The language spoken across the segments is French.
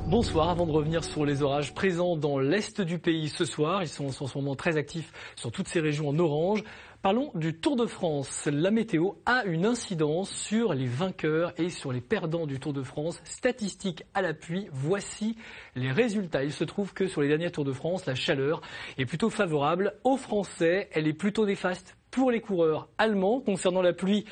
Bonsoir, avant de revenir sur les orages présents dans l'est du pays ce soir, ils sont en ce moment très actifs sur toutes ces régions en orange. Parlons du Tour de France. La météo a une incidence sur les vainqueurs et sur les perdants du Tour de France. Statistiques à l'appui, voici les résultats. Il se trouve que sur les derniers Tours de France, la chaleur est plutôt favorable aux Français. Elle est plutôt néfaste pour les coureurs allemands. Concernant la pluie,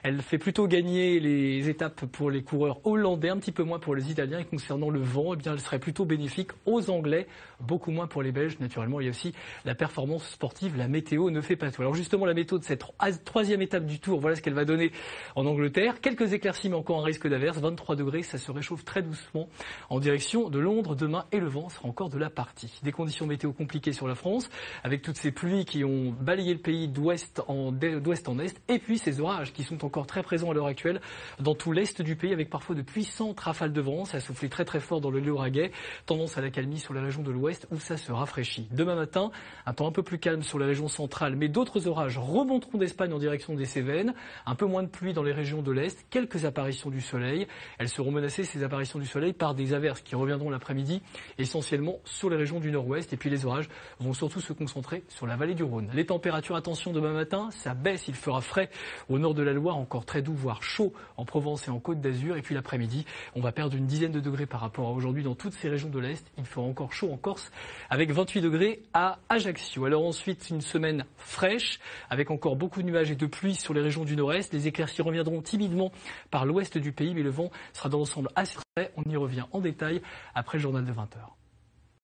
elle fait plutôt gagner les étapes pour les coureurs hollandais, un petit peu moins pour les Italiens. Et concernant le vent, eh bien, elle serait plutôt bénéfique aux Anglais, beaucoup moins pour les Belges. Naturellement, il y a aussi la performance sportive. La météo ne fait pas tout. Alors justement, la météo de cette troisième étape du Tour, voilà ce qu'elle va donner en Angleterre. Quelques éclaircies, mais encore un risque d'averse. 23 degrés, ça se réchauffe très doucement en direction de Londres demain. Et le vent sera encore de la partie. Des conditions météo compliquées sur la France, avec toutes ces pluies qui ont balayé le pays d'ouest en est, et puis ces orages qui sont encore très présents à l'heure actuelle dans tout l'est du pays, avec parfois de puissantes rafales de vent. Ça a soufflé très très fort dans le Lauragais, tendance à l'accalmie sur la région de l'ouest où ça se rafraîchit. Demain matin, un temps un peu plus calme sur la région centrale, mais d'autres orages remonteront d'Espagne en direction des Cévennes. Un peu moins de pluie dans les régions de l'est, quelques apparitions du soleil. Elles seront menacées, ces apparitions du soleil, par des averses qui reviendront l'après-midi, essentiellement sur les régions du nord-ouest. Et puis les orages vont surtout se concentrer sur la vallée du Rhône. Les températures, attention, demain matin, ça baisse, il fera frais au nord de la Loire, encore très doux, voire chaud en Provence et en Côte d'Azur. Et puis l'après-midi, on va perdre une dizaine de degrés par rapport à aujourd'hui dans toutes ces régions de l'Est. Il fera encore chaud en Corse avec 28 degrés à Ajaccio. Alors ensuite, une semaine fraîche avec encore beaucoup de nuages et de pluie sur les régions du nord-est. Les éclaircies reviendront timidement par l'ouest du pays, mais le vent sera dans l'ensemble assez frais. On y revient en détail après le journal de 20h.